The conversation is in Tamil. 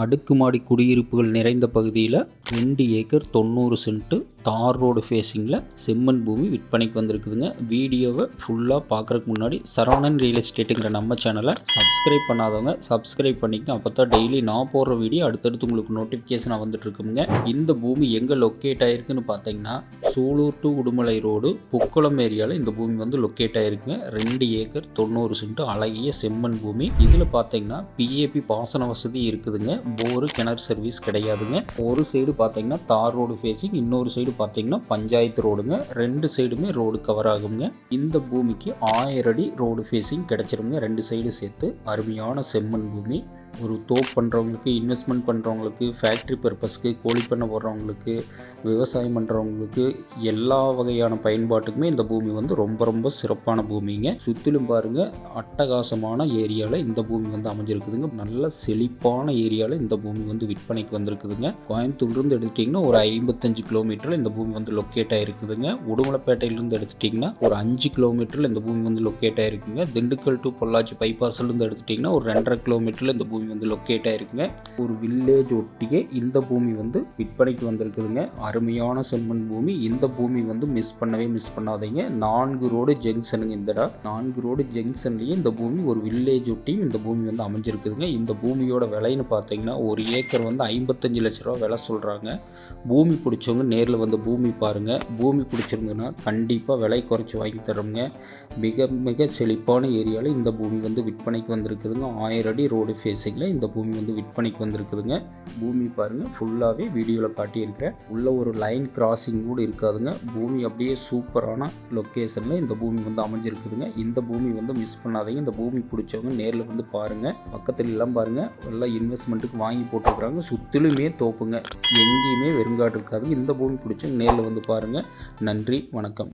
அடுக்குமாடி குடியிருப்புகள் நிறைந்த பகுதியில் 2 ஏக்கர் 90 சென்ட் தார் ரோடு ஃபேஸிங்கில் செம்மண் பூமி விற்பனைக்கு வந்திருக்குதுங்க. வீடியோவை ஃபுல்லாக பார்க்குறதுக்கு முன்னாடி சரவணன் ரியல் எஸ்டேட்டுங்கிற நம்ம சேனலை சப்ஸ்கிரைப் பண்ணாதவங்க சப்ஸ்கிரைப் பண்ணிக்கங்க. அப்போ தான் டெய்லி நான் போடுற வீடியோ அடுத்தடுத்து உங்களுக்கு நோட்டிஃபிகேஷனாக வந்துட்டுருக்குங்க. இந்த பூமி எங்கே லொக்கேட் ஆகிருக்குன்னு பார்த்தீங்கன்னா சூலூர் டு உடுமலை ரோடு புக்குளம் ஏரியாவில் இந்த பூமி வந்து லொக்கேட் ஆகிருக்குங்க. 2 ஏக்கர் 90 சென்ட் அழகிய செம்மண் பூமி. இதில் பார்த்தீங்கன்னா பிஏபி பாசன வசதி இருக்குதுங்க. போரு கிணறு சர்வீஸ் கிடையாதுங்க. ஒரு சைடு பார்த்தீங்கன்னா தார் ரோடு ஃபேஸிங், இன்னொரு சைடு பார்த்தீங்கன்னா பஞ்சாயத்து ரோடுங்க. 2 சைடுமே ரோடு கவர் ஆகுங்க. இந்த பூமிக்கு 1000 அடி ரோடு ஃபேஸிங் கிடைச்சிருங்க. 2 சைடு சேர்த்து அருமையான செம்மண் பூமி. ஒரு தோப்பு பண்ணுறவங்களுக்கு, இன்வெஸ்ட்மெண்ட் பண்ணுறவங்களுக்கு, ஃபேக்ட்ரி பர்பஸ்க்கு, கோழி பண்ணை போடுறவங்களுக்கு, விவசாயம் பண்ணுறவங்களுக்கு எல்லா வகையான பயன்பாட்டுக்குமே இந்த பூமி வந்து ரொம்ப ரொம்ப சிறப்பான பூமிங்க. சுற்றிலும் பாருங்கள், அட்டகாசமான ஏரியாவில் இந்த பூமி வந்து அமைஞ்சிருக்குதுங்க. நல்ல செழிப்பான ஏரியாவில் இந்த பூமி வந்து விற்பனைக்கு வந்திருக்குதுங்க. கோயம்புத்தூர்லேருந்து எடுத்துட்டிங்கன்னா ஒரு 55 கிலோமீட்டரில் இந்த பூமி வந்து லொக்கேட் ஆகிருக்குதுங்க. உடுமலைப்பேட்டையிலேருந்து எடுத்துட்டிங்கன்னா ஒரு 5 கிலோமீட்டரில் இந்த பூமி வந்து லொக்கேட் ஆகிருக்குங்க. திண்டுக்கல் டு பொள்ளாச்சி பைபாஸ்லேருந்து எடுத்துட்டிங்கன்னா ஒரு 2.5 கிலோமீட்டரில் இந்த பூமி வந்து லொக்கேட் ஆயிருக்குங்க. ஒரு வில்லேஜ் ஒட்டியே இந்த பூமி வந்து விற்பனைக்கு வந்திருக்குதுங்க. அருமையான செம்மண் பூமி. இந்த பூமி வந்து மிஸ் பண்ணாதீங்க. 4 ரோடு ஜங்ஷனுங்க. இந்த 4 ரோடு ஜங்ஷன்லேயே இந்த பூமி ஒரு வில்லேஜ் ஒட்டியும் இந்த பூமி வந்து அமைஞ்சிருக்குதுங்க. இந்த பூமியோட விலைன்னு பார்த்தீங்கன்னா ஒரு ஏக்கர் வந்து 55 லட்ச ரூபா விலை சொல்கிறாங்க. பூமி பிடிச்சவங்க நேரில் வந்து பூமி பாருங்கள். பூமி பிடிச்சிருந்ததுன்னா கண்டிப்பாக விலை குறைச்சி வாங்கி தரோங்க. மிக மிக செழிப்பான ஏரியாவில் இந்த பூமி வந்து விற்பனைக்கு வந்திருக்குதுங்க. 1000 அடி ரோடு ஃபேஸிங்கில் இந்த பூமி வந்து விற்பனைக்கு வந்திருக்குதுங்க. பூமி பாருங்கள், ஃபுல்லாகவே வீடியோவில் காட்டியிருக்கிறேன். உள்ள ஒரு லைன் கிராசிங் கூட இருக்காதுங்க. பூமி அப்படியே சூப்பரான லொக்கேஷனில் இந்த பூமி வந்து அமைஞ்சிருக்குதுங்க. இந்த பூமி வந்து மிஸ் பண்ணாதீங்க. இந்த பூமி பிடிச்சவங்க நேரில் வந்து பாருங்கள். பக்கத்துல எல்லாம் பாருங்கள், எல்லாம் இன்வெஸ்ட்மெண்ட்டுக்கு வாங்கி போட்டுருக்குறாங்க. சுற்றிலுமே தோப்புங்க, எங்கேயுமே வெறுங்காடு இருக்காது. இந்த பூமி பிடிச்சவங்க நேரில் வந்து பாருங்கள். நன்றி, வணக்கம்.